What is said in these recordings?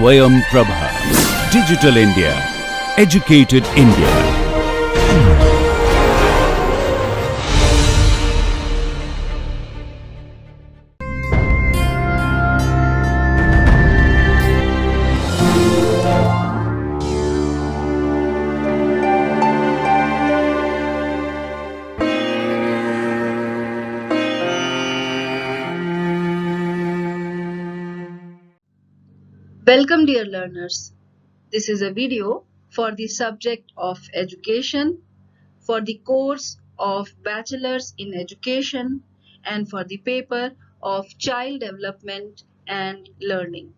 Swayam Prabha. Digital India. Educated India. Welcome dear learners. This is a video for the subject of education, for the course of Bachelor's in Education and for the paper of Child Development and Learning.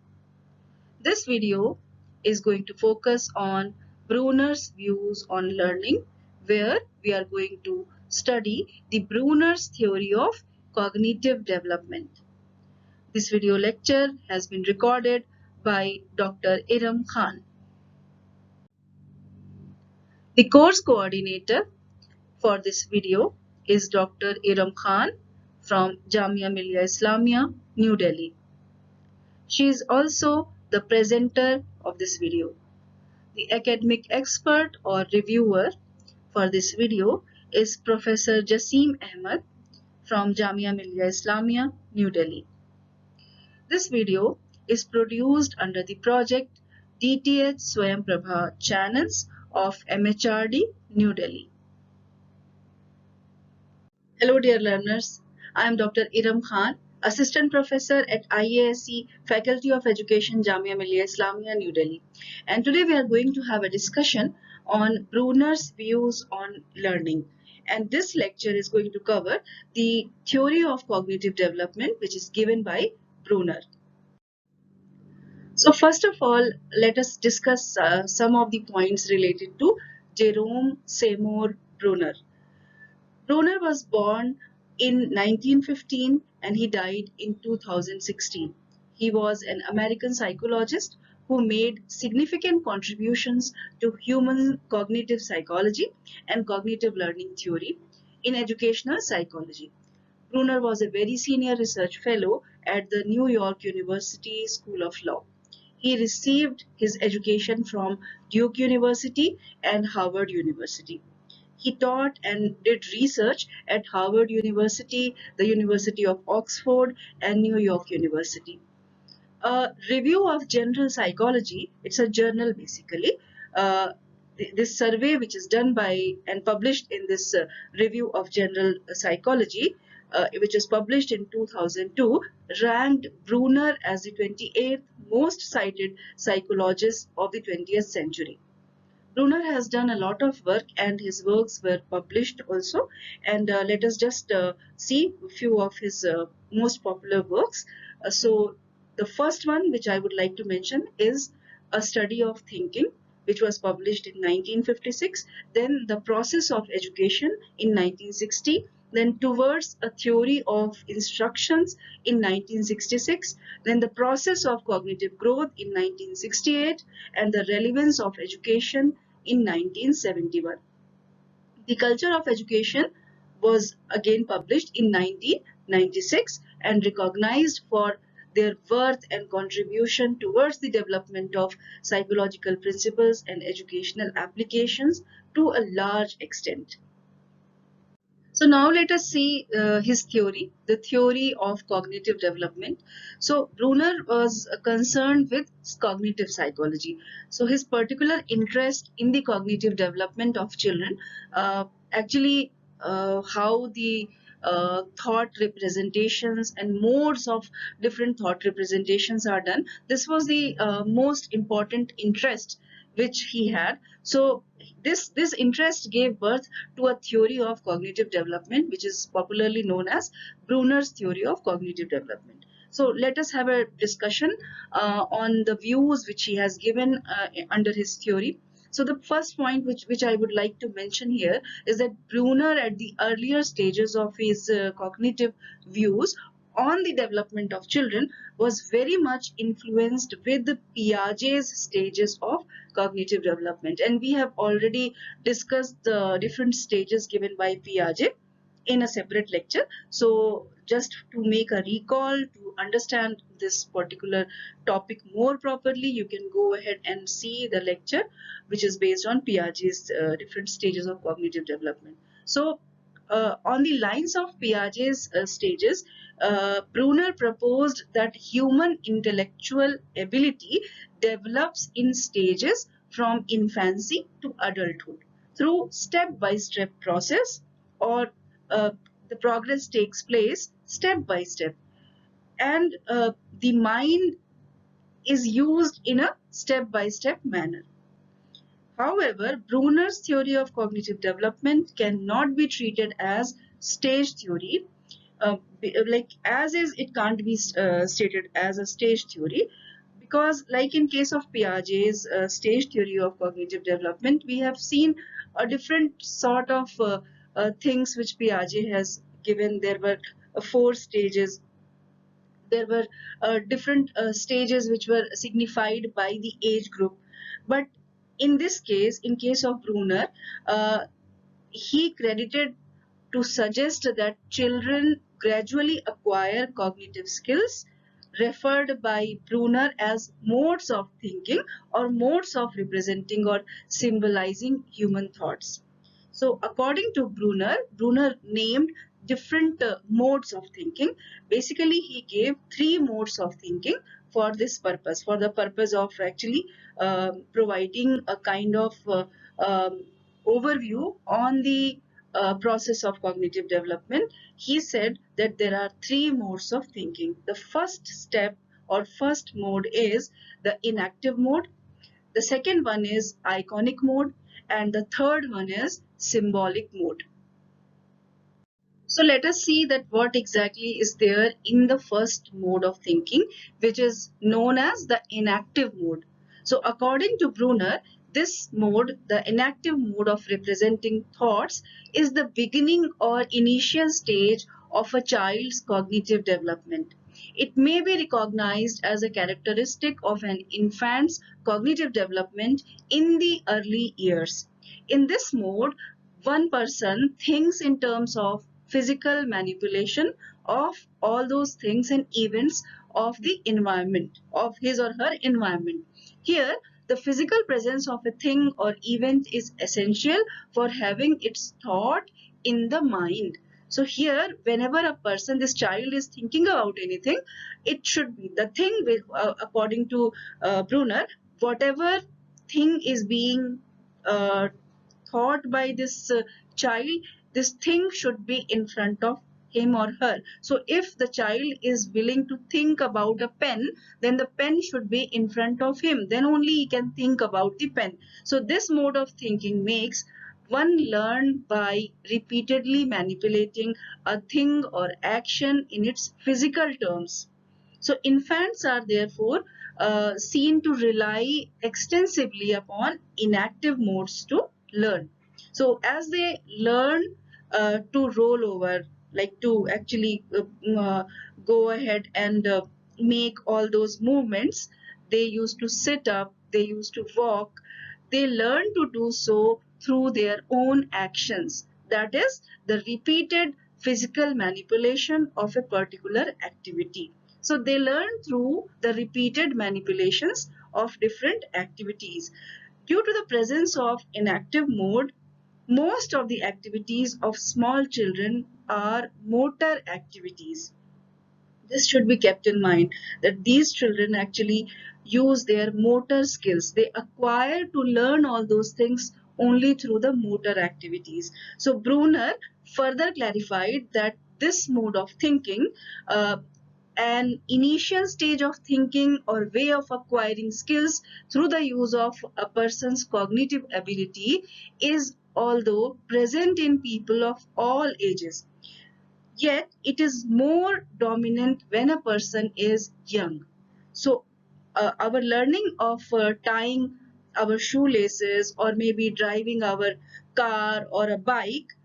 This video is going to focus on Bruners Views on Learning, where we are going to study the Bruners Theory of Cognitive Development. This video lecture has been recorded by Dr. Aerum Khan. The course coordinator for this video is Dr. Aerum Khan from Jamia Millia Islamia, New Delhi. She is also the presenter of this video. The academic expert or reviewer for this video is Professor Jasim Ahmed from Jamia Millia Islamia, New Delhi. This video is produced under the project DTH Swayam Prabha channels of MHRD, New Delhi. Hello dear learners, I am Dr. Aerum Khan, Assistant Professor at IASC Faculty of Education, Jamia Millia Islamia, New Delhi. And today we are going to have a discussion on Bruners Views on Learning. And this lecture is going to cover the theory of cognitive development, which is given by Bruner. So first of all, let us discuss some of the points related to Jerome Seymour Bruner. Bruner was born in 1915 and he died in 2016. He was an American psychologist who made significant contributions to human cognitive psychology and cognitive learning theory in educational psychology. Bruner was a very senior research fellow at the New York University School of Law. He received his education from Duke University and Harvard University. He taught and did research at Harvard University, the University of Oxford, and New York University. A review of general psychology, it's a journal basically. This survey, which is done by and published in this review of general psychology, which was published in 2002, ranked Bruner as the 28th most cited psychologist of the 20th century. Bruner has done a lot of work and his works were published also, and let us just see a few of his most popular works. So the first one which I would like to mention is A Study of Thinking, which was published in 1956, then The Process of Education in 1960, then Towards a Theory of Instructions in 1966, then The Process of Cognitive Growth in 1968, and The Relevance of Education in 1971. The Culture of Education was again published in 1996 and recognized for their worth and contribution towards the development of psychological principles and educational applications to a large extent. So now let us see his theory, the theory of cognitive development. So Bruner was concerned with cognitive psychology. So his particular interest in the cognitive development of children, actually how the thought representations and modes of different thought representations are done. This was the most important interest which he had. So this interest gave birth to a theory of cognitive development, which is popularly known as Bruner's theory of cognitive development. So let us have a discussion on the views which he has given under his theory. So the first point which I would like to mention here is that Bruner at the earlier stages of his cognitive views on the development of children was very much influenced with the Piaget's stages of cognitive development, and we have already discussed the different stages given by Piaget in a separate lecture. So just to make a recall, to understand this particular topic more properly, you can go ahead and see the lecture which is based on Piaget's different stages of cognitive development. So on the lines of Piaget's stages, Bruner proposed that human intellectual ability develops in stages from infancy to adulthood through step-by-step process, or uh, the progress takes place step by step, and the mind is used in a step-by-step manner. However, Bruner's theory of cognitive development cannot be treated as stage theory. Like as is, it can't be stated as a stage theory, because like in case of Piaget's stage theory of cognitive development, we have seen a different sort of things which Piaget has given. There were four stages. There were different stages which were signified by the age group. But in this case, in case of Bruner, he credited to suggest that children gradually acquire cognitive skills referred by Bruner as modes of thinking or modes of representing or symbolizing human thoughts. So according to Bruner, Bruner named different modes of thinking. Basically, he gave three modes of thinking for this purpose, for the purpose of actually providing a kind of overview on the process of cognitive development. He said that there are three modes of thinking. The first step or first mode is the inactive mode. The second one is iconic mode, and the third one is symbolic mode. So let us see that what exactly is there in the first mode of thinking, which is known as the inactive mode. So according to Bruner, this mode, the inactive mode of representing thoughts, is the beginning or initial stage of a child's cognitive development. It may be recognized as a characteristic of an infant's cognitive development in the early years. In this mode, one person thinks in terms of physical manipulation of all those things and events of the environment, of his or her environment. Here, the physical presence of a thing or event is essential for having its thought in the mind. So here, whenever a person, this child is thinking about anything, it should be the thing with, according to Bruner, whatever thing is being thought by this child, this thing should be in front of him or her. So if the child is willing to think about a pen, then the pen should be in front of him. Then only he can think about the pen. So this mode of thinking makes one learn by repeatedly manipulating a thing or action in its physical terms. So infants are therefore seen to rely extensively upon inactive modes to learn. So as they learn to roll over, like to actually go ahead and make all those movements, they used to sit up, they used to walk, they learn to do so through their own actions. That is the repeated physical manipulation of a particular activity. So they learn through the repeated manipulations of different activities. Due to the presence of inactive mode, most of the activities of small children are motor activities. This should be kept in mind, that these children actually use their motor skills. They acquire to learn all those things only through the motor activities. So Bruner further clarified that this mode of thinking, an initial stage of thinking or way of acquiring skills through the use of a person's cognitive ability, is although present in people of all ages. Yet it is more dominant when a person is young. So our learning of tying our shoelaces or maybe driving our car or a bike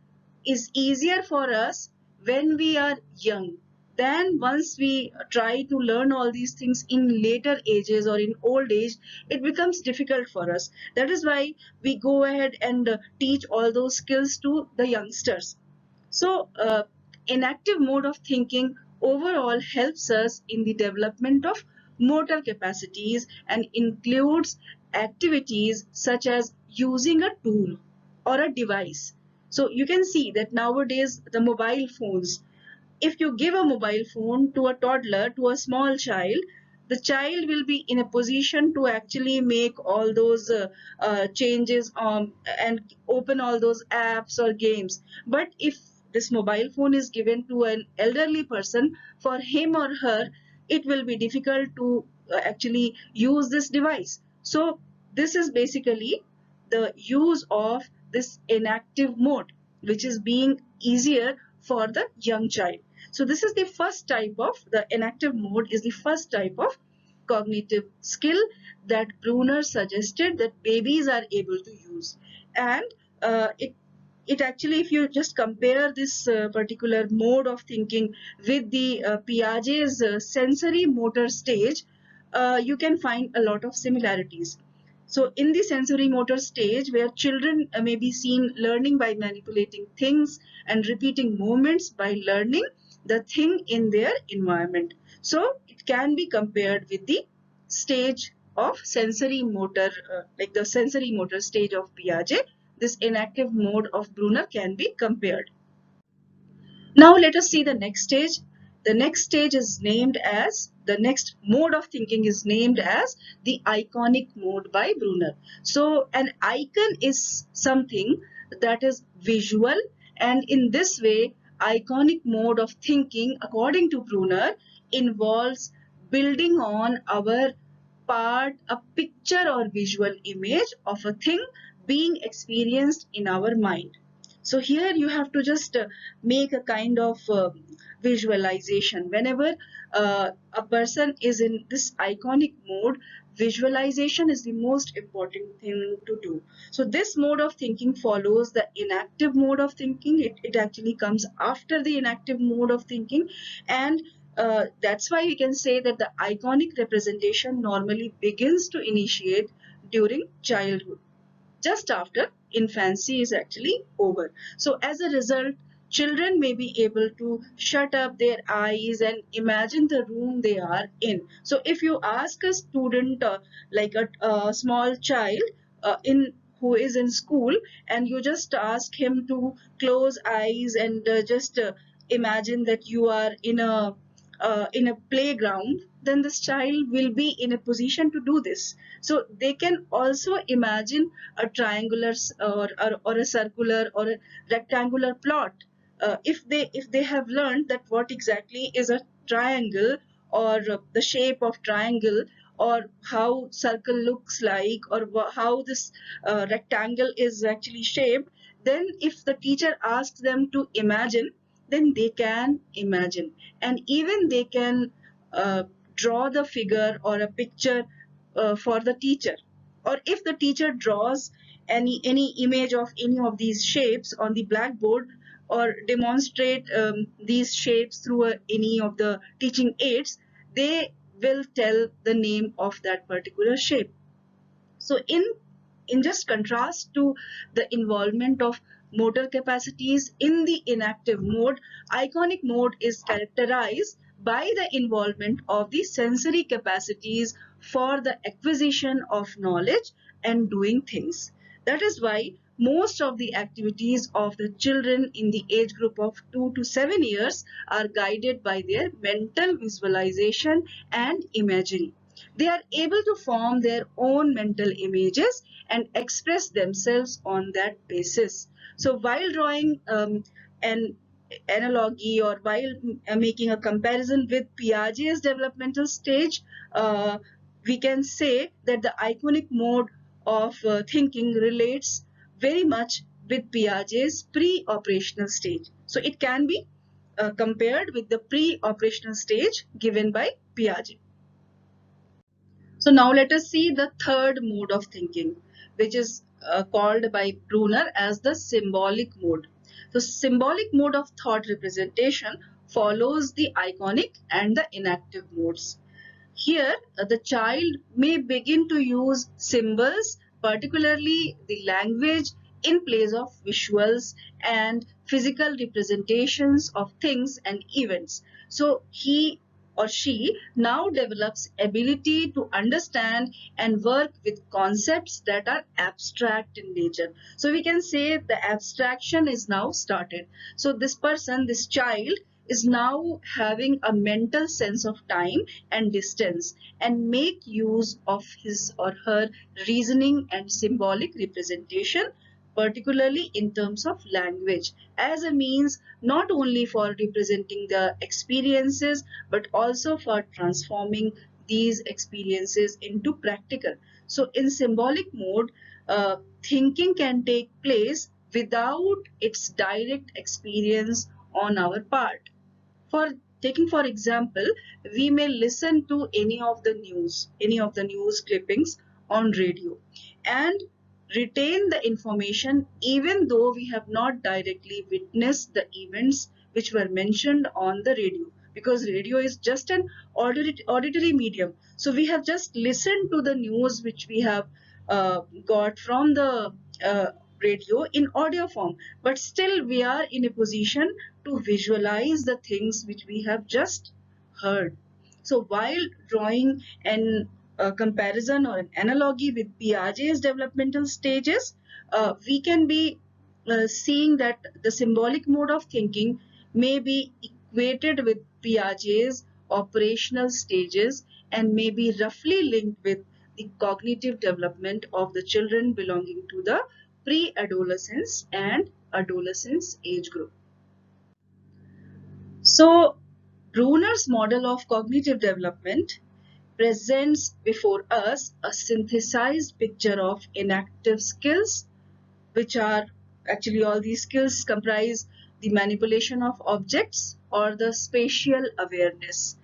is easier for us when we are young. Then once we try to learn all these things in later ages or in old age, it becomes difficult for us. That is why we go ahead and teach all those skills to the youngsters. So, inactive mode of thinking overall helps us in the development of motor capacities and includes activities such as using a tool or a device. So, you can see that nowadays the mobile phones, if you give a mobile phone to a toddler, to a small child, the child will be in a position to actually make all those changes and open all those apps or games. But if this mobile phone is given to an elderly person, for him or her, it will be difficult to actually use this device. So this is basically the use of this inactive mode, which is being easier for the young child. So this is the first type of, the inactive mode is the first type of cognitive skill that Bruner suggested that babies are able to use. And it actually, if you just compare this particular mode of thinking with the Piaget's sensory motor stage, you can find a lot of similarities. So in the sensory motor stage, where children may be seen learning by manipulating things and repeating movements by learning the thing in their environment. So it can be compared with the stage of sensory motor, like the sensory motor stage of Piaget. This inactive mode of Bruner can be compared. Now let us see the next stage. The next stage is named as, the next mode of thinking is named as the iconic mode by Bruner. So an icon is something that is visual, and in this way, iconic mode of thinking, according to Bruner, involves building on our part a picture or visual image of a thing being experienced in our mind. So here you have to just make a kind of visualization. Whenever a person is in this iconic mode, visualization is the most important thing to do. So this mode of thinking follows the inactive mode of thinking. It actually comes after the inactive mode of thinking, and that's why we can say that the iconic representation normally begins to initiate during childhood, just after infancy is actually over. So as a result, children may be able to shut up their eyes and imagine the room they are in. So if you ask a student, like a small child in who is in school, and you just ask him to close eyes and just imagine that you are in a playground, then this child will be in a position to do this. So they can also imagine a triangular or a circular or a rectangular plot. If they have learned that what exactly is a triangle, or the shape of triangle, or how circle looks like, or how this rectangle is actually shaped, then if the teacher asks them to imagine, then they can imagine, and even they can uh, draw the figure or a picture for the teacher. Or if the teacher draws any image of any of these shapes on the blackboard, or demonstrate these shapes through any of the teaching aids, they will tell the name of that particular shape. So in just contrast to the involvement of motor capacities in the inactive mode, iconic mode is characterized by the involvement of the sensory capacities for the acquisition of knowledge and doing things. That is why most of the activities of the children in the age group of 2 to 7 years are guided by their mental visualization and imagery. They are able to form their own mental images and express themselves on that basis. So while drawing an analogy, or while making a comparison with Piaget's developmental stage, we can say that the iconic mode of thinking relates very much with Piaget's pre-operational stage. So it can be compared with the pre-operational stage given by Piaget. So now let us see the third mode of thinking, which is called by Bruner as the symbolic mode. So symbolic mode of thought representation follows the iconic and the inactive modes. Here, the child may begin to use symbols, particularly the language in place of visuals and physical representations of things and events. So he or she now develops ability to understand and work with concepts that are abstract in nature. So we can say the abstraction is now started. So this person, this child, is now having a mental sense of time and distance and make use of his or her reasoning and symbolic representation, particularly in terms of language, as a means not only for representing the experiences but also for transforming these experiences into practical. So in symbolic mode, thinking can take place without its direct experience on our part. For taking for example, we may listen to any of the news clippings on radio and retain the information even though we have not directly witnessed the events which were mentioned on the radio, because radio is just an auditory medium. So we have just listened to the news which we have got from the uh, radio in audio form, but still we are in a position to visualize the things which we have just heard. So while drawing an comparison or an analogy with Piaget's developmental stages, we can be seeing that the symbolic mode of thinking may be equated with Piaget's operational stages and may be roughly linked with the cognitive development of the children belonging to the pre-adolescence and adolescence age group. So, Bruner's model of cognitive development presents before us a synthesized picture of inactive skills, which are actually all these skills comprise the manipulation of objects or the spatial awareness.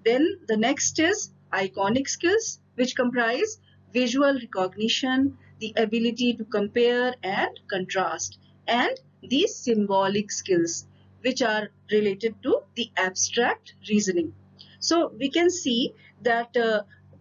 Then the next is iconic skills, which comprise visual recognition, the ability to compare and contrast, and the symbolic skills, which are related to the abstract reasoning. So we can see that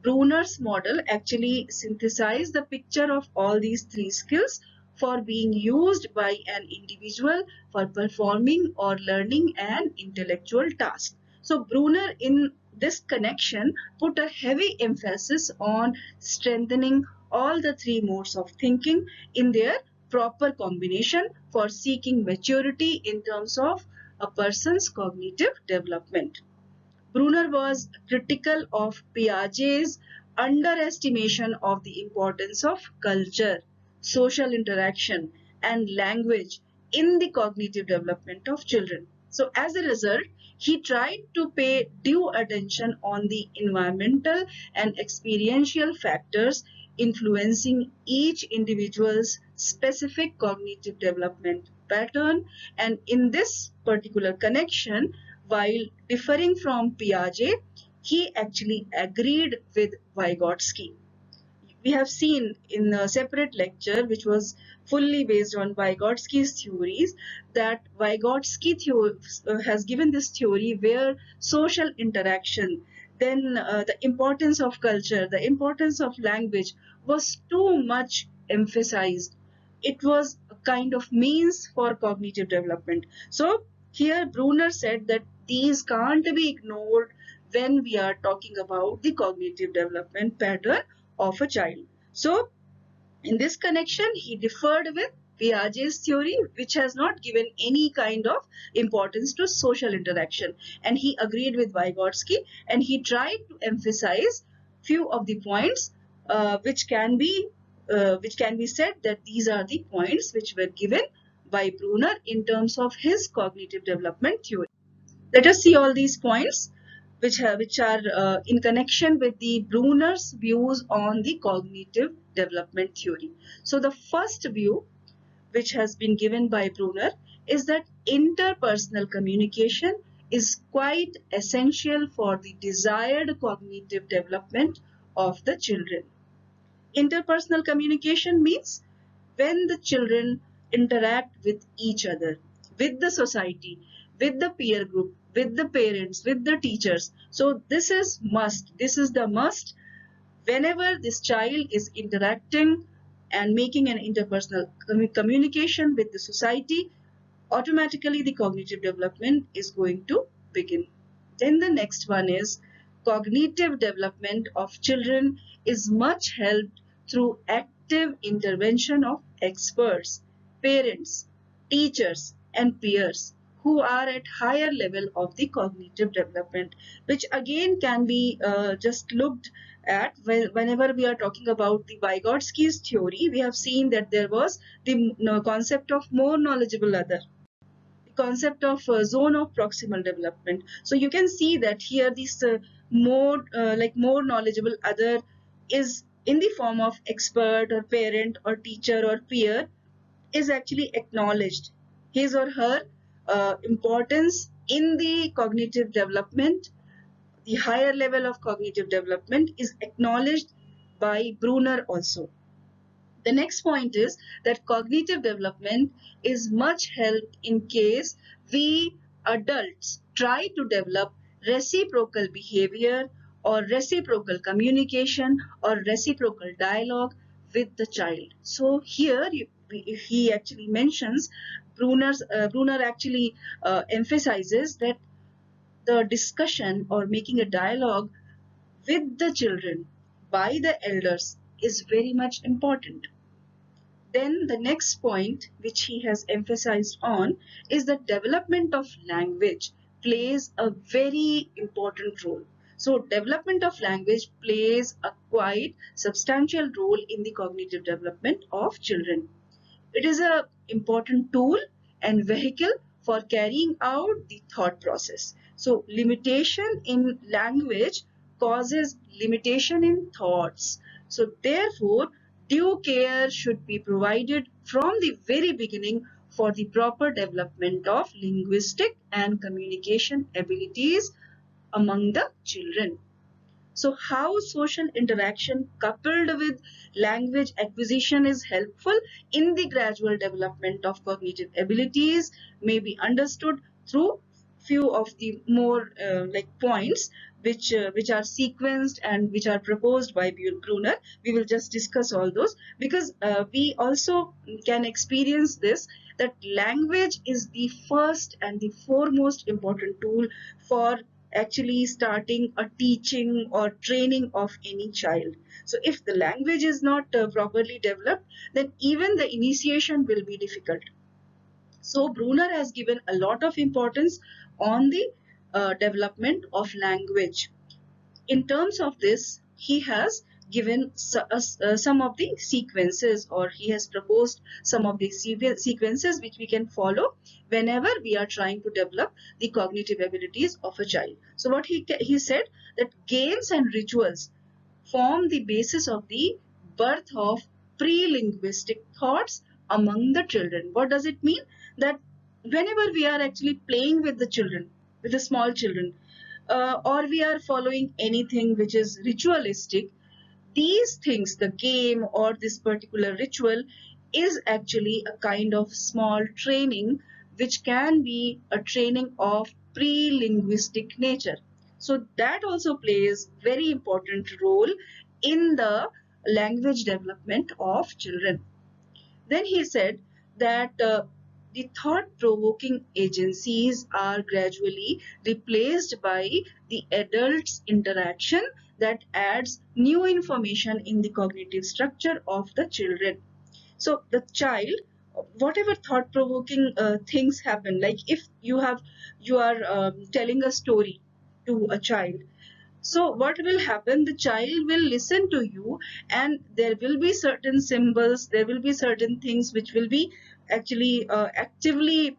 Bruner's model actually synthesized the picture of all these three skills for being used by an individual for performing or learning an intellectual task. So Bruner in this connection put a heavy emphasis on strengthening all the three modes of thinking in their proper combination for seeking maturity in terms of a person's cognitive development. Bruner was critical of Piaget's underestimation of the importance of culture, social interaction, and language in the cognitive development of children. So, as a result, he tried to pay due attention on the environmental and experiential factors influencing each individual's specific cognitive development pattern, and in this particular connection, while differing from Piaget, he actually agreed with Vygotsky. We have seen in a separate lecture, which was fully based on Vygotsky's theories, that has given this theory where social interaction, then the importance of culture, the importance of language was too much emphasized. It was a kind of means for cognitive development. So here Bruner said that these can't be ignored when we are talking about the cognitive development pattern of a child. So in this connection, he differed with Piaget's theory, which has not given any kind of importance to social interaction. And he agreed with Vygotsky, and he tried to emphasize few of the points which can be said that these are the points which were given by Bruner in terms of his cognitive development theory. Let us see all these points which are in connection with the Bruners views on the cognitive development theory. So the first view which has been given by Bruner is that interpersonal communication is quite essential for the desired cognitive development of the children. Interpersonal communication means when the children interact with each other, with the society, with the peer group, with the parents, with the teachers. So this is must. This is the must whenever this child is interacting and making an interpersonal communication with the society, automatically the cognitive development is going to begin. Then the next one is cognitive development of children is much helped through active intervention of experts, parents, teachers and peers who are at higher level of the cognitive development, which again can be just looked at whenever we are talking about the Vygotsky's theory. We have seen that there was the concept of more knowledgeable other, concept of zone of proximal development. So you can see that here this more knowledgeable other is in the form of expert or parent or teacher or peer is actually acknowledged. His or her importance in the cognitive development, the higher level of cognitive development is acknowledged by Bruner also. The next point is that cognitive development is much helped in case we adults try to develop reciprocal behavior or reciprocal communication or reciprocal dialogue with the child. So here he actually mentions Bruner actually emphasizes that the discussion or making a dialogue with the children by the elders is very much important. Then the next point which he has emphasized on is the development of language plays a very important role. So development of language plays a quite substantial role in the cognitive development of children. It is an important tool and vehicle for carrying out the thought process. So limitation in language causes limitation in thoughts. So therefore, due care should be provided from the very beginning for the proper development of linguistic and communication abilities among the children. So how social interaction coupled with language acquisition is helpful in the gradual development of cognitive abilities may be understood through few of the more points which are sequenced and which are proposed by Bruner. We will just discuss all those because we also can experience this, that language is the first and the foremost important tool for actually starting a teaching or training of any child. So if the language is not properly developed, then even the initiation will be difficult. So Bruner has given a lot of importance on the development of language. In terms of this, he has given some of the sequences, or he has proposed some of the sequences which we can follow whenever we are trying to develop the cognitive abilities of a child. So what he said, that games and rituals form the basis of the birth of pre-linguistic thoughts among the children. What does it mean? That whenever we are actually playing with the children, with the small children, or we are following anything which is ritualistic, these things, the game or this particular ritual, is actually a kind of small training which can be a training of pre-linguistic nature. So that also plays very important role in the language development of children. Then he said that the thought-provoking agencies are gradually replaced by the adult's interaction that adds new information in the cognitive structure of the children. So the child, whatever thought-provoking things happen, like if you are telling a story to a child, so what will happen? The child will listen to you, and there will be certain symbols, there will be certain things which will be actually actively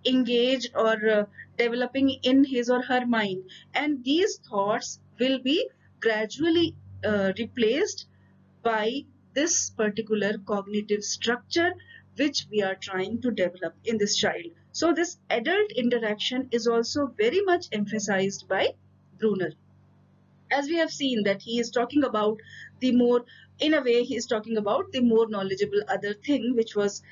engaged or developing in his or her mind, and these thoughts will be gradually replaced by this particular cognitive structure which we are trying to develop in this child. So this adult interaction is also very much emphasized by Bruner. As we have seen that he is talking about the more, in a way he is talking about the more knowledgeable other thing which was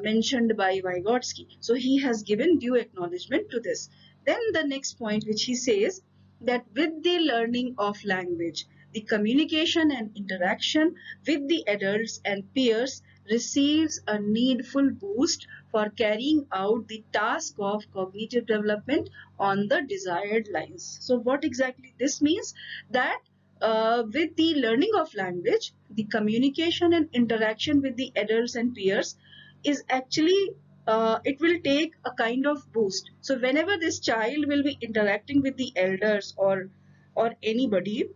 mentioned by Vygotsky. So he has given due acknowledgement to this. Then the next point which he says, that with the learning of language, the communication and interaction with the adults and peers receives a needful boost for carrying out the task of cognitive development on the desired lines. So what exactly this means? That with the learning of language, the communication and interaction with the adults and peers is actually it will take a kind of boost. So whenever this child will be interacting with the elders or anybody,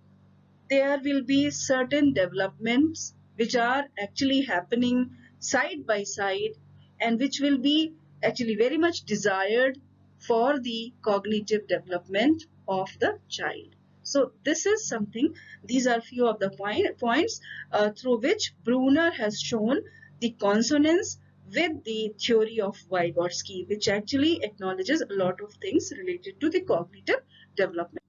there will be certain developments which are actually happening side by side and which will be actually very much desired for the cognitive development of the child. So this is something, these are few of the points through which Bruner has shown the consonance with the theory of Vygotsky, which actually acknowledges a lot of things related to the cognitive development.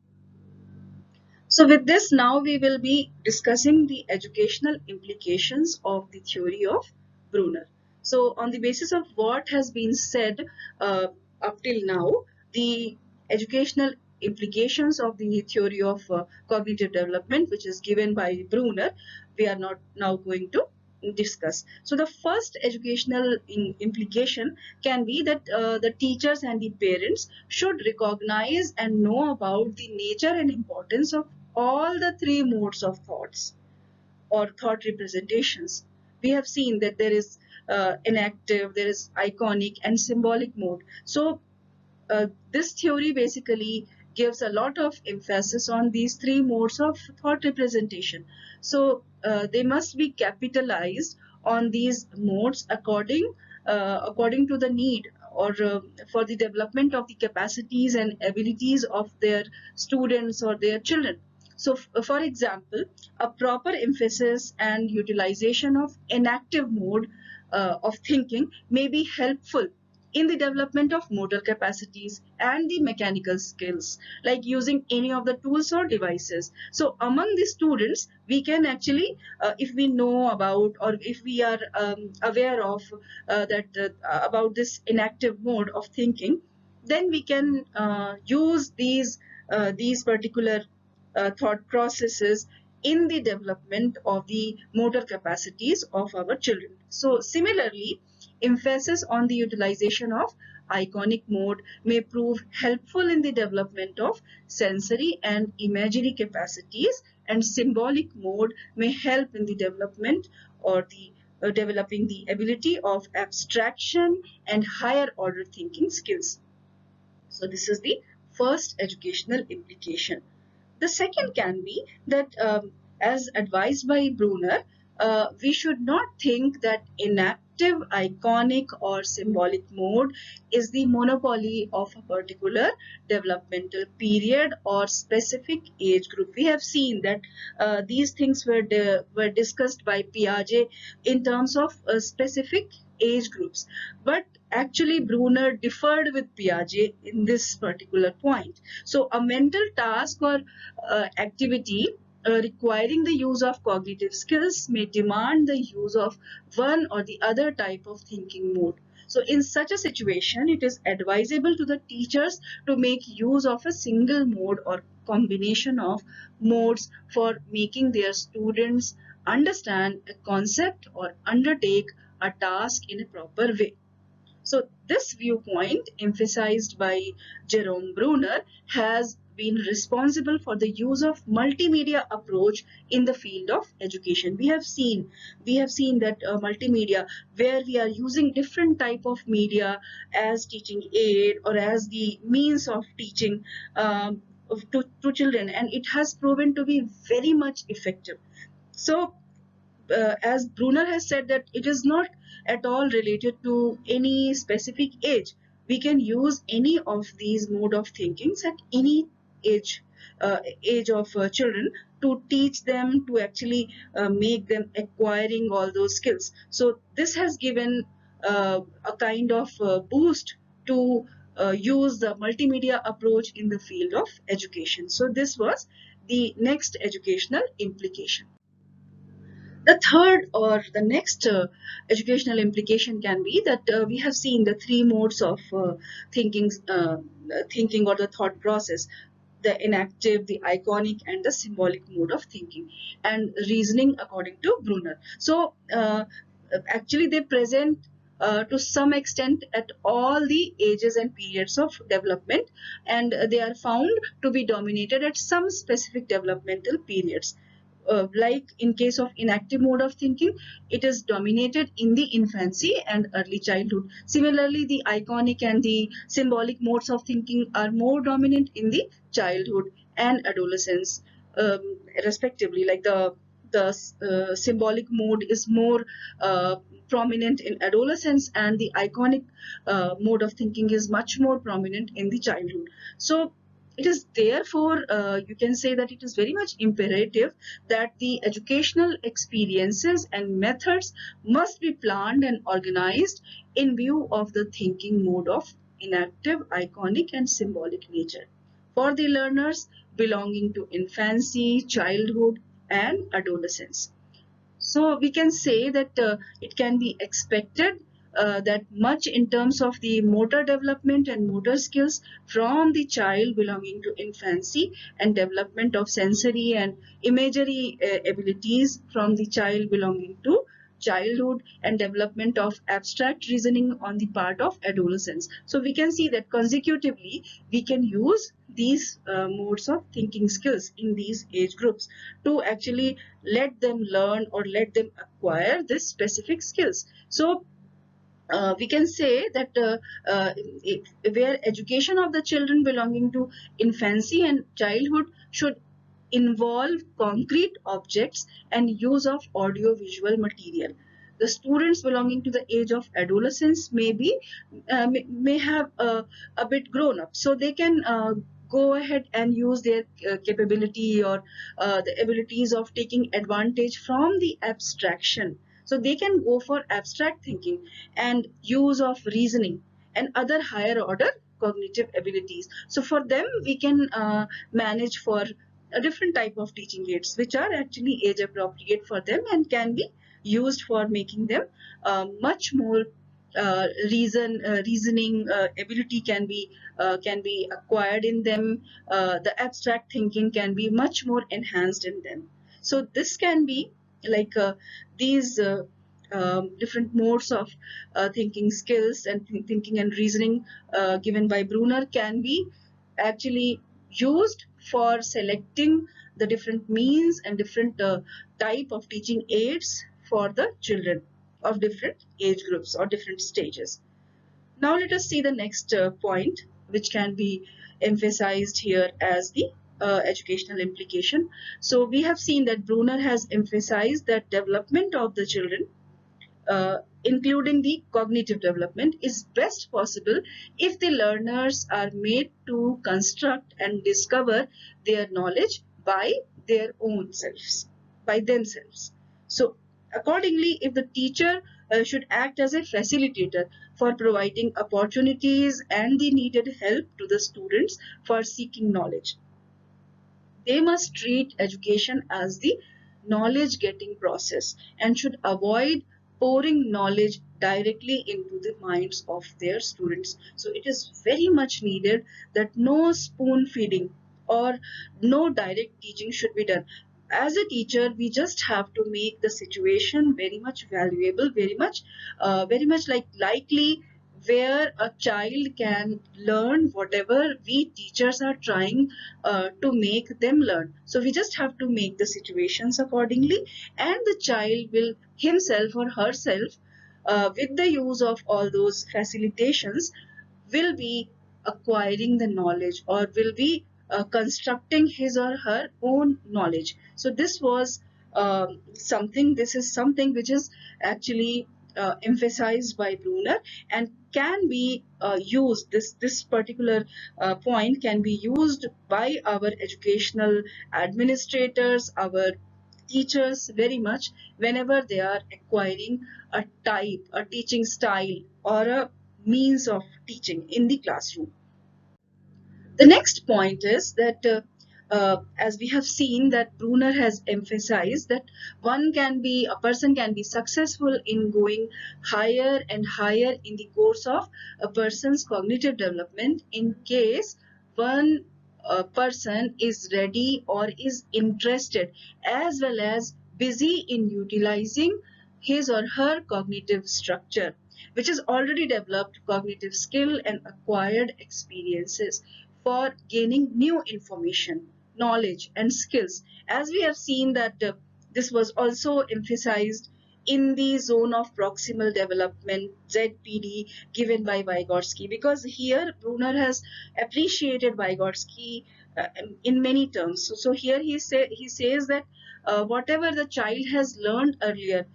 So with this, now we will be discussing the educational implications of the theory of Bruner. So on the basis of what has been said up till now, the educational implications of the theory of cognitive development, which is given by Bruner, we are not now going to discuss. So the first educational implication can be that the teachers and the parents should recognize and know about the nature and importance of all the three modes of thoughts or thought representations. We have seen that there is inactive, there is iconic and symbolic mode. So this theory basically gives a lot of emphasis on these three modes of thought representation. So they must be capitalized on these modes according to the need or for the development of the capacities and abilities of their students or their children. So, for example, a proper emphasis and utilization of inactive mode of thinking may be helpful in the development of motor capacities and the mechanical skills, like using any of the tools or devices. So among the students, we can actually, if we know about or if we are aware of about this inactive mode of thinking, then we can use these particular thought processes in the development of the motor capacities of our children. So similarly, emphasis on the utilization of iconic mode may prove helpful in the development of sensory and imagery capacities, and symbolic mode may help in the development or the developing the ability of abstraction and higher order thinking skills. So this is the first educational implication. The second can be that, as advised by Bruner, we should not think that inactive, iconic, or symbolic mode is the monopoly of a particular developmental period or specific age group. We have seen that these things were discussed by Piaget in terms of specific age groups, but actually Bruner differed with Piaget in this particular point. So a mental task or activity requiring the use of cognitive skills may demand the use of one or the other type of thinking mode. So in such a situation, it is advisable to the teachers to make use of a single mode or combination of modes for making their students understand a concept or undertake a task in a proper way. So this viewpoint, emphasized by Jerome Bruner, has been responsible for the use of multimedia approach in the field of education. We have seen that multimedia, where we are using different type of media as teaching aid or as the means of teaching to children, and it has proven to be very much effective. So as Bruner has said, that it is not at all related to any specific age. We can use any of these mode of thinkings at any age of children to teach them, to actually make them acquiring all those skills. So this has given a kind of boost to use the multimedia approach in the field of education. So this was the next educational implication. The third or the next educational implication can be that we have seen the three modes of thinking or the thought process. the inactive, the iconic, and the symbolic mode of thinking and reasoning according to Bruner. So actually they present to some extent at all the ages and periods of development, and they are found to be dominated at some specific developmental periods. Like in case of inactive mode of thinking, it is dominated in the infancy and early childhood. Similarly, the iconic and the symbolic modes of thinking are more dominant in the childhood and adolescence, respectively. Like the symbolic mode is more prominent in adolescence, and the iconic mode of thinking is much more prominent in the childhood. So it is therefore, you can say that it is very much imperative that the educational experiences and methods must be planned and organized in view of the thinking mode of inactive, iconic, and symbolic nature for the learners belonging to infancy, childhood, and adolescence. So we can say that it can be expected that much in terms of the motor development and motor skills from the child belonging to infancy, and development of sensory and imagery abilities from the child belonging to childhood, and development of abstract reasoning on the part of adolescence. So we can see that consecutively we can use these modes of thinking skills in these age groups to actually let them learn or let them acquire this specific skills. So we can say that where education of the children belonging to infancy and childhood should involve concrete objects and use of audio-visual material. The students belonging to the age of adolescence may have a bit grown up, so they can go ahead and use their capability or the abilities of taking advantage from the abstraction. So they can go for abstract thinking and use of reasoning and other higher order cognitive abilities. So for them, we can manage for a different type of teaching aids which are actually age appropriate for them and can be used for making them much more reasoning ability can be acquired in them. The abstract thinking can be much more enhanced in them. So this can be like these different modes of thinking skills and thinking and reasoning given by Bruner can be actually used for selecting the different means and different type of teaching aids for the children of different age groups or different stages. Now let us see the next point, which can be emphasized here as the educational implication. So we have seen that Bruner has emphasized that development of the children, including the cognitive development, is best possible if the learners are made to construct and discover their knowledge by their own selves, by themselves. So accordingly, if the teacher should act as a facilitator for providing opportunities and the needed help to the students for seeking knowledge, they must treat education as the knowledge getting process and should avoid pouring knowledge directly into the minds of their students. So it is very much needed that no spoon feeding or no direct teaching should be done. As a teacher, we just have to make the situation very much valuable, very much like likely, where a child can learn whatever we teachers are trying to make them learn. So we just have to make the situations accordingly, and the child will himself or herself, with the use of all those facilitations, will be acquiring the knowledge or will be constructing his or her own knowledge. So this is something which is actually emphasized by Bruner and can be used, this particular point can be used by our educational administrators, our teachers very much whenever they are acquiring a teaching style or a means of teaching in the classroom. The next point is that as we have seen that Bruner has emphasized that a person can be successful in going higher and higher in the course of a person's cognitive development in case one person is ready or is interested, as well as busy in utilizing his or her cognitive structure, which is already developed cognitive skill and acquired experiences for gaining new information, knowledge, and skills. As we have seen that this was also emphasized in the zone of proximal development, ZPD, given by Vygotsky, because here Bruner has appreciated Vygotsky in many terms. So here he says that whatever the child has learned earlier,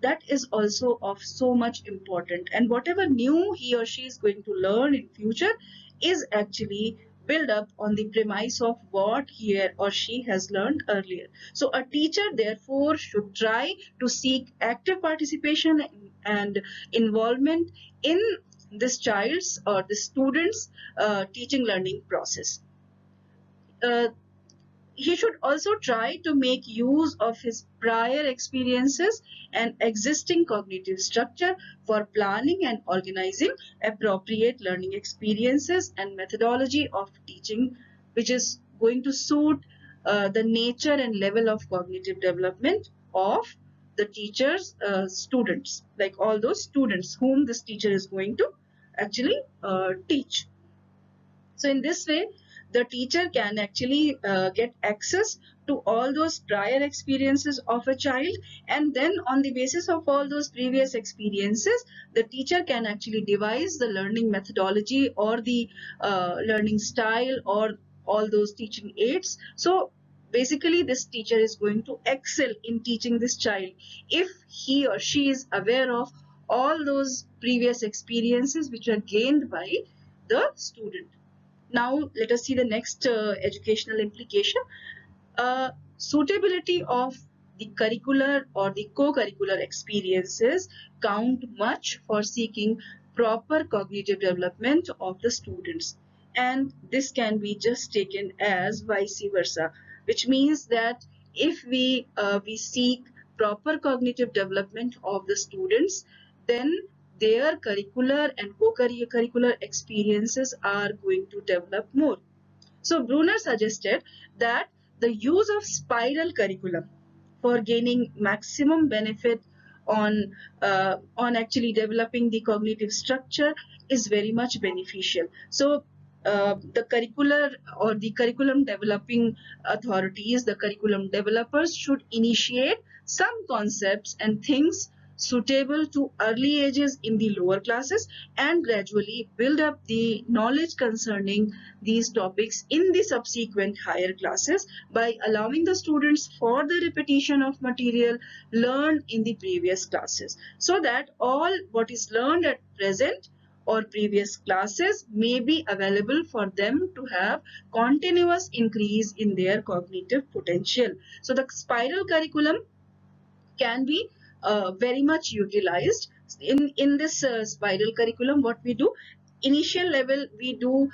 that is also of so much important, and whatever new he or she is going to learn in future is actually built up on the premise of what he or she has learned earlier. So a teacher therefore should try to seek active participation and involvement in this child's or the student's teaching learning process. He should also try to make use of his prior experiences and existing cognitive structure for planning and organizing appropriate learning experiences and methodology of teaching, which is going to suit the nature and level of cognitive development of the teacher's students, like all those students whom this teacher is going to actually teach. So in this way, the teacher can actually get access to all those prior experiences of a child, and then on the basis of all those previous experiences, the teacher can actually devise the learning methodology or the learning style or all those teaching aids. So basically this teacher is going to excel in teaching this child if he or she is aware of all those previous experiences which are gained by the student. Now, let us see the next educational implication. Suitability of the curricular or the co-curricular experiences count much for seeking proper cognitive development of the students. And this can be just taken as vice versa, which means that if we seek proper cognitive development of the students, then their curricular and co-curricular experiences are going to develop more. So Bruner suggested that the use of spiral curriculum for gaining maximum benefit on actually developing the cognitive structure is very much beneficial. So the curricular or the curriculum developing authorities, the curriculum developers should initiate some concepts and things suitable to early ages in the lower classes and gradually build up the knowledge concerning these topics in the subsequent higher classes by allowing the students for the repetition of material learned in the previous classes, so that all what is learned at present or previous classes may be available for them to have continuous increase in their cognitive potential. So the spiral curriculum can be very much utilized. In this spiral curriculum, what we do, initial level we do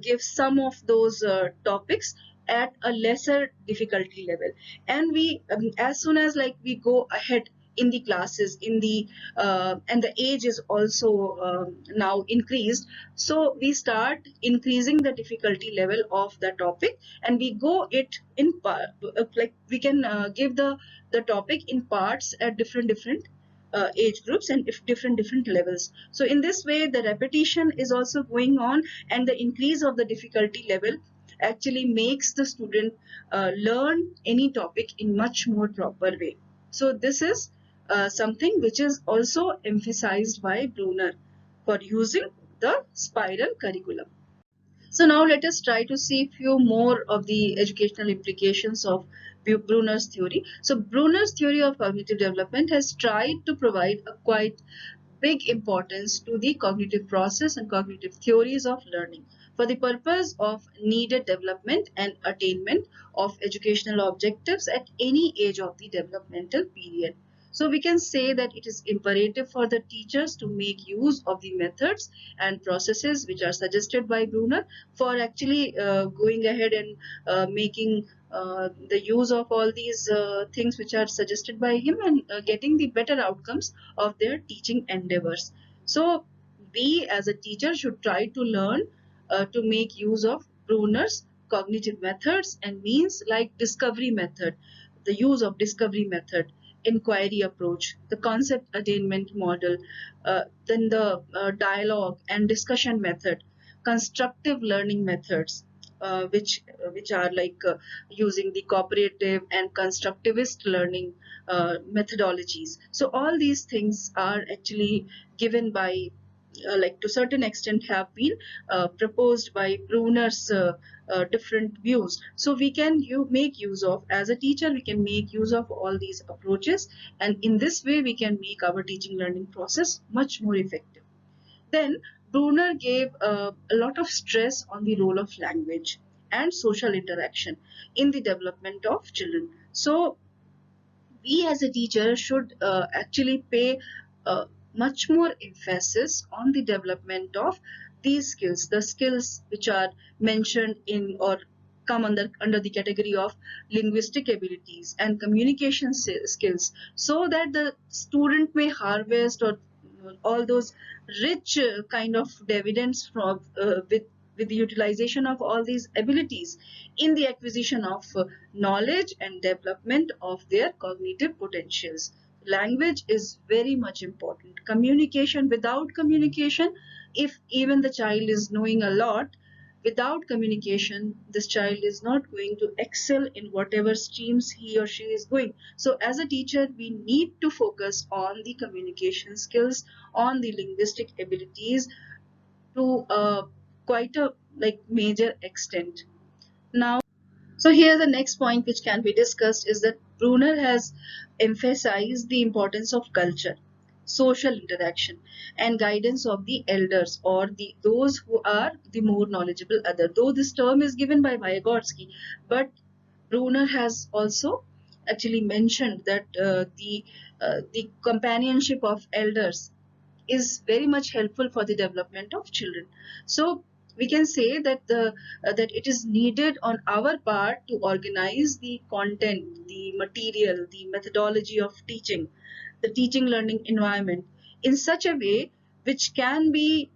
give some of those topics at a lesser difficulty level, and we as soon as like we go ahead in the classes in the and the age is also now increased, so we start increasing the difficulty level of the topic, and we go it in like we can give the topic in parts at different age groups and if different levels. So in this way the repetition is also going on, and the increase of the difficulty level actually makes the student learn any topic in much more proper way. So this is something which is also emphasized by Bruner for using the spiral curriculum. So now let us try to see few more of the educational implications of Brunner's theory. So Brunner's theory of cognitive development has tried to provide a quite big importance to the cognitive process and cognitive theories of learning for the purpose of needed development and attainment of educational objectives at any age of the developmental period. So we can say that it is imperative for the teachers to make use of the methods and processes which are suggested by Bruner for actually going ahead and making the use of all these things which are suggested by him and getting the better outcomes of their teaching endeavors. So we as a teacher should try to learn to make use of Bruner's cognitive methods and means like discovery method, the use of discovery method, inquiry approach, the concept attainment model, then the dialogue and discussion method, constructive learning methods, which are like using the cooperative and constructivist learning methodologies. So all these things are actually given by like to certain extent have been proposed by Bruner's different views. So we can make use of, as a teacher, we can make use of all these approaches, and in this way we can make our teaching learning process much more effective. Then Bruner gave a lot of stress on the role of language and social interaction in the development of children. So we as a teacher should actually pay much more emphasis on the development of these skills, the skills which are mentioned in or come under the category of linguistic abilities and communication skills, so that the student may harvest or all those rich kind of dividends from with the utilization of all these abilities in the acquisition of knowledge and development of their cognitive potentials. Language is very much important. Communication, without communication, if even the child is knowing a lot, without communication, this child is not going to excel in whatever streams he or she is going. So as a teacher, we need to focus on the communication skills, on the linguistic abilities to quite a like major extent. Now, so here the next point which can be discussed is that Bruner has emphasized the importance of culture, social interaction, and guidance of the elders or the those who are the more knowledgeable other. Though this term is given by Vygotsky, but Bruner has also actually mentioned that the companionship of elders is very much helpful for the development of children. So we can say that that it is needed on our part to organize the content, the material, the methodology of teaching, the teaching learning environment in such a way which can be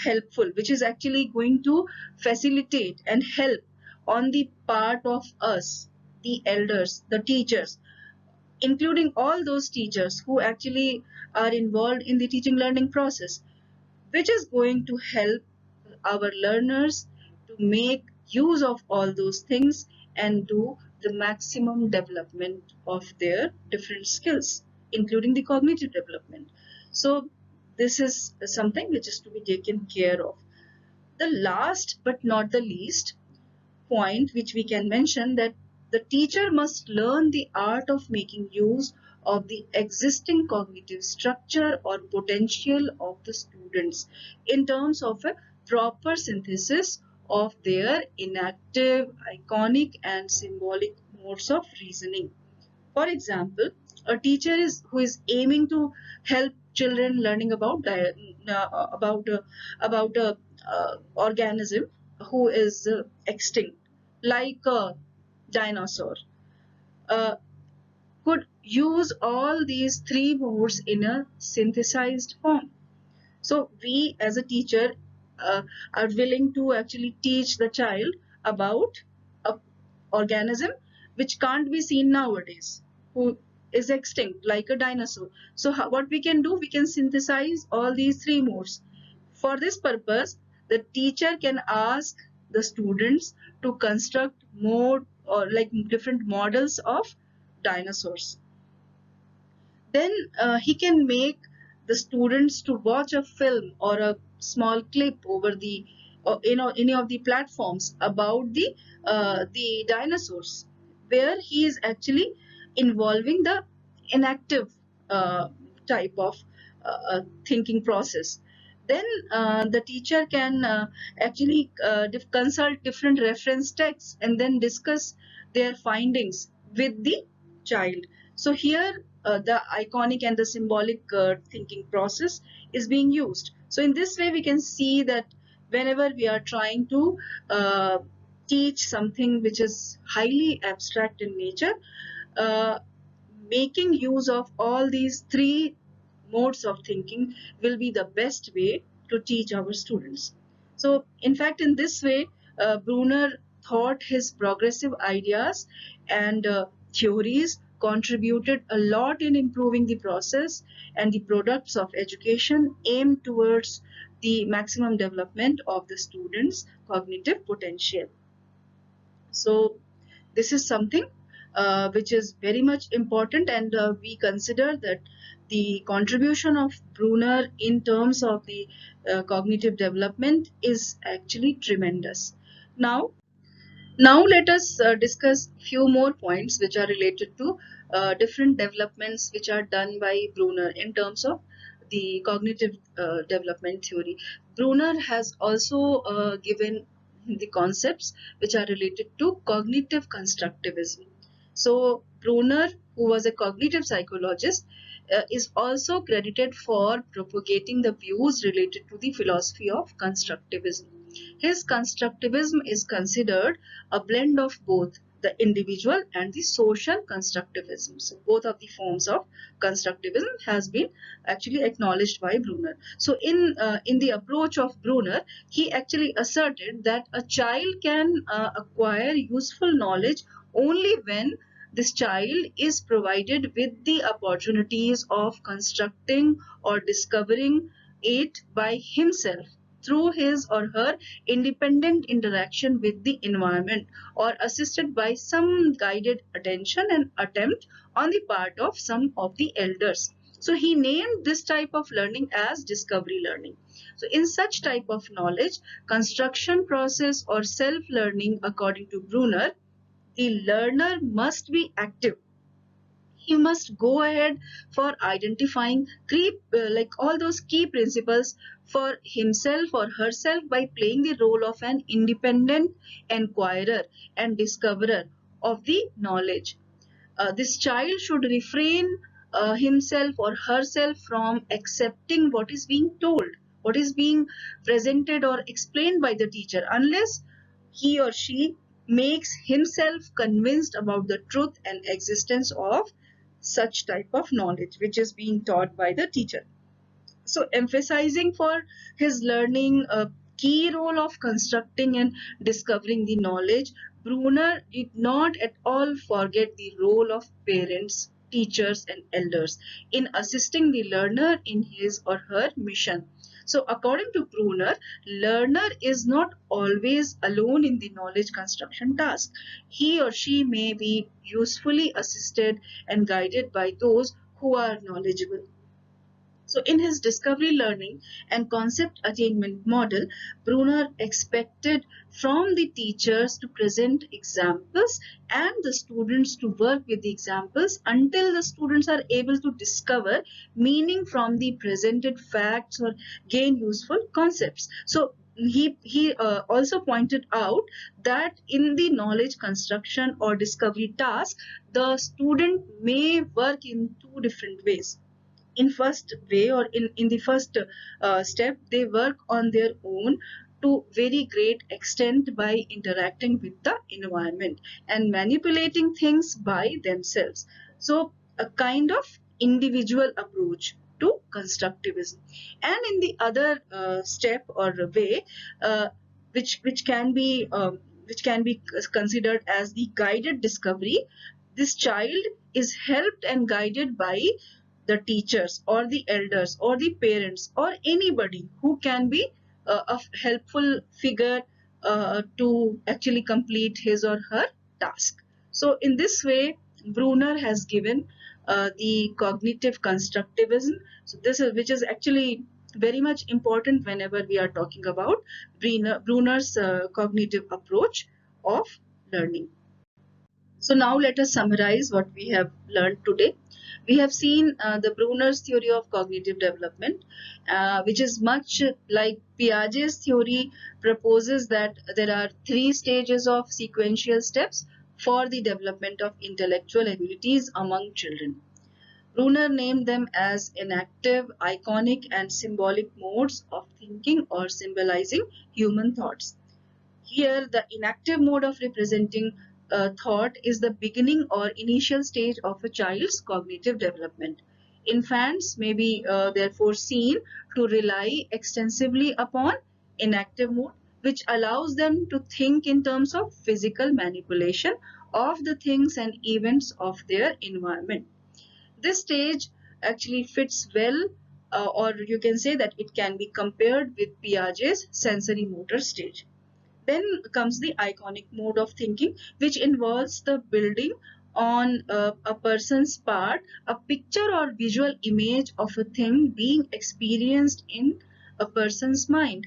helpful, which is actually going to facilitate and help on the part of us, the elders, the teachers, including all those teachers who actually are involved in the teaching learning process, which is going to help our learners to make use of all those things and do the maximum development of their different skills, including the cognitive development. So this is something which is to be taken care of. The last but not the least point which we can mention, that the teacher must learn the art of making use of the existing cognitive structure or potential of the students in terms of a proper synthesis of their inactive, iconic and symbolic modes of reasoning. For example, a teacher who is aiming to help children learning about about about a organism who is extinct, like a dinosaur, uh, could use all these three modes in a synthesized form. So we as a teacher uh, are willing to actually teach the child about a organism which can't be seen nowadays, who is extinct like a dinosaur. So what we can do, we can synthesize all these three modes. For this purpose, the teacher can ask the students to construct mode or like different models of dinosaurs. Then he can make the students to watch a film or a small clip over the any of the platforms about the dinosaurs, where he is actually involving the inactive type of thinking process. Then the teacher can actually consult different reference texts and then discuss their findings with the child. So here the iconic and the symbolic thinking process is being used. So in this way we can see that whenever we are trying to uh, teach something which is highly abstract in nature, uh, making use of all these three modes of thinking will be the best way to teach our students. So in fact, in this way, Bruner thought his progressive ideas and theories contributed a lot in improving the process and the products of education aimed towards the maximum development of the students' cognitive potential. So this is something which is very much important, and we consider that the contribution of Bruner in terms of the cognitive development is actually tremendous. Now, now let us discuss few more points which are related to different developments which are done by Bruner in terms of the cognitive development theory. Bruner has also given the concepts which are related to cognitive constructivism. So Bruner, who was a cognitive psychologist, is also credited for propagating the views related to the philosophy of constructivism. His constructivism is considered a blend of both the individual and the social constructivism. So both of the forms of constructivism has been actually acknowledged by Bruner. So in the approach of Bruner, he actually asserted that a child can acquire useful knowledge only when this child is provided with the opportunities of constructing or discovering it by himself through his or her independent interaction with the environment, or assisted by some guided attention and attempt on the part of some of the elders. So he named this type of learning as discovery learning. So in such type of knowledge construction process or self-learning, according to Bruner, the learner must be active. He must go ahead for identifying like all those key principles for himself or herself by playing the role of an independent inquirer and discoverer of the knowledge. This child should refrain himself or herself from accepting what is being told, what is being presented or explained by the teacher, unless he or she makes himself convinced about the truth and existence of such type of knowledge which is being taught by the teacher. So emphasizing for his learning a key role of constructing and discovering the knowledge, Bruner did not at all forget the role of parents, teachers and elders in assisting the learner in his or her mission. So according to Bruner, learner is not always alone in the knowledge construction task. He or she may be usefully assisted and guided by those who are knowledgeable. So in his discovery learning and concept attainment model, Bruner expected from the teachers to present examples and the students to work with the examples until the students are able to discover meaning from the presented facts or gain useful concepts. So he also pointed out that in the knowledge construction or discovery task, the student may work in two different ways. In first way, or in the first step, they work on their own to very great extent by interacting with the environment and manipulating things by themselves. So a kind of individual approach to constructivism. And in the other step or way, which can be considered as the guided discovery, this child is helped and guided by the teachers or the elders or the parents or anybody who can be a helpful figure to actually complete his or her task. So in this way, Bruner has given the cognitive constructivism. So this is, which is actually very much important whenever we are talking about Bruner's cognitive approach of learning. So now let us summarize what we have learned today. We have seen the Bruners theory of cognitive development, which is much like Piaget's theory, proposes that there are three stages of sequential steps for the development of intellectual abilities among children. Bruner named them as inactive, iconic and symbolic modes of thinking or symbolizing human thoughts. Here, the inactive mode of representing thought is the beginning or initial stage of a child's cognitive development. Infants may be therefore seen to rely extensively upon inactive mode, which allows them to think in terms of physical manipulation of the things and events of their environment. This stage actually fits well, or you can say that it can be compared with Piaget's sensory motor stage. Then comes the iconic mode of thinking, which involves the building on a person's part a picture or visual image of a thing being experienced in a person's mind.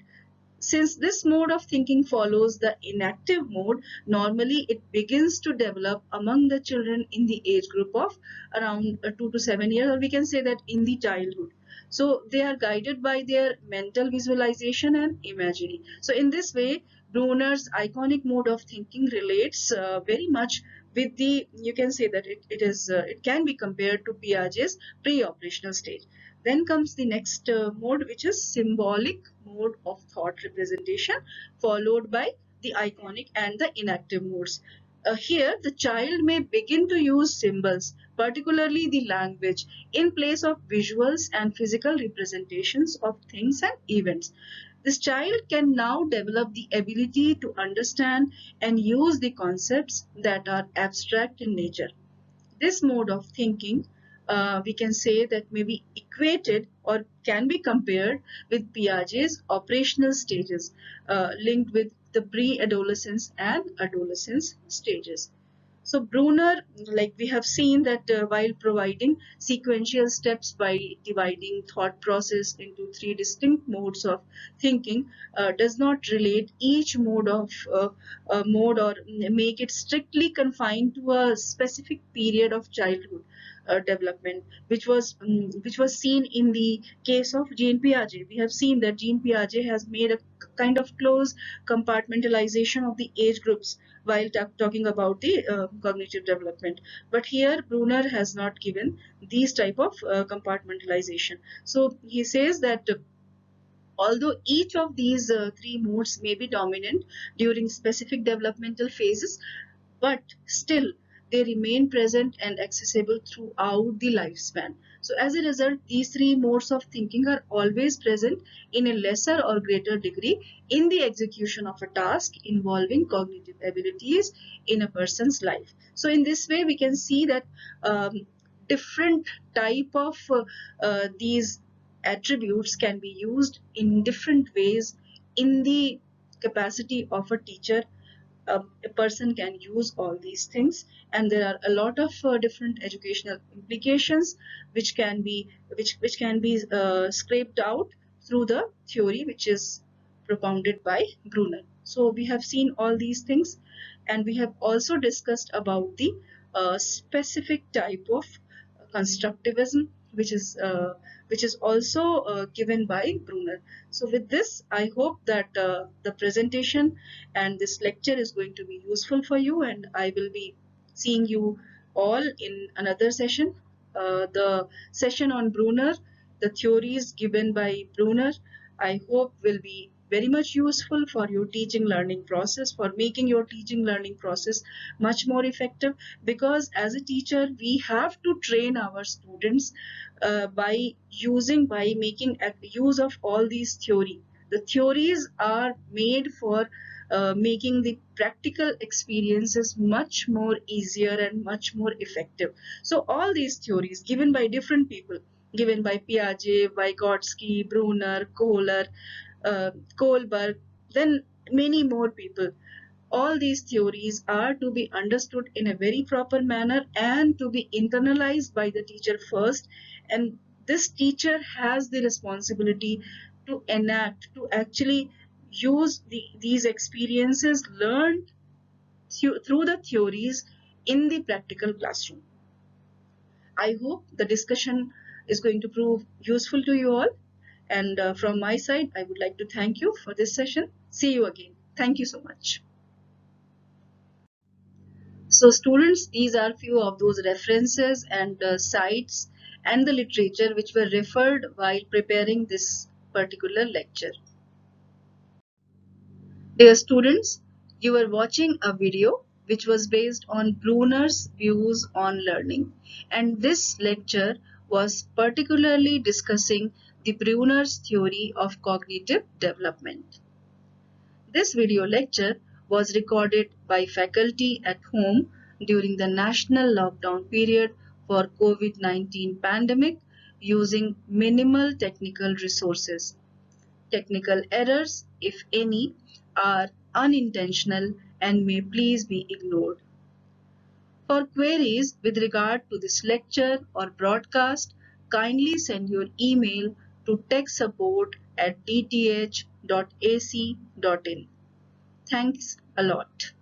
Since this mode of thinking follows the inactive mode, normally it begins to develop among the children in the age group of around 2 to 7 years, or we can say that in the childhood. So they are guided by their mental visualization and imagery. So in this way, Bruner's iconic mode of thinking relates very much with the, you can say that it can be compared to Piaget's pre-operational stage. Then comes the next mode, which is symbolic mode of thought representation, followed by the iconic and the inactive modes. Here, the child may begin to use symbols, particularly the language, in place of visuals and physical representations of things and events. This child can now develop the ability to understand and use the concepts that are abstract in nature. This mode of thinking, we can say that may be equated or can be compared with Piaget's operational stages, linked with the pre-adolescence and adolescence stages. So Bruner, like we have seen that while providing sequential steps by dividing thought process into three distinct modes of thinking, does not relate each mode or make it strictly confined to a specific period of childhood development, which was seen in the case of Jean Piaget. We have seen that Jean Piaget has made a kind of close compartmentalization of the age groups while talking about the cognitive development. But here Bruner has not given these type of compartmentalization. So he says that although each of these three modes may be dominant during specific developmental phases, but still they remain present and accessible throughout the lifespan. So as a result, these three modes of thinking are always present in a lesser or greater degree in the execution of a task involving cognitive abilities in a person's life. So in this way, we can see that different type of these attributes can be used in different ways in the capacity of a teacher. A person can use all these things, and there are a lot of different educational implications which can be scraped out through the theory which is propounded by Bruner. So we have seen all these things, and we have also discussed about the specific type of constructivism which is also given by Bruner. So with this, I hope that the presentation and this lecture is going to be useful for you, and I will be seeing you all in another session. The session on Bruner, the theories given by Bruner, I hope will be very much useful for your teaching learning process, for making your teaching learning process much more effective, because as a teacher we have to train our students by making use of all these theory. The theories are made for making the practical experiences much more easier and much more effective. So all these theories given by different people, given by Piaget, Vygotsky, Bruner, Kohler, Kohlberg, then many more people. All these theories are to be understood in a very proper manner and to be internalized by the teacher first. And this teacher has the responsibility to enact, to actually use these experiences learned through the theories in the practical classroom. I hope the discussion is going to prove useful to you all. And from my side, I would like to thank you for this session. See you again. Thank you so much. So students, these are few of those references and sites and the literature which were referred while preparing this particular lecture. Dear students, you were watching a video which was based on Bruners' views on learning, and this lecture was particularly discussing the Bruners' theory of cognitive development. This video lecture was recorded by faculty at home during the national lockdown period for COVID-19 pandemic using minimal technical resources. Technical errors, if any, are unintentional and may please be ignored. For queries with regard to this lecture or broadcast, kindly send your email to techsupport@dth.ac.in. Thanks a lot.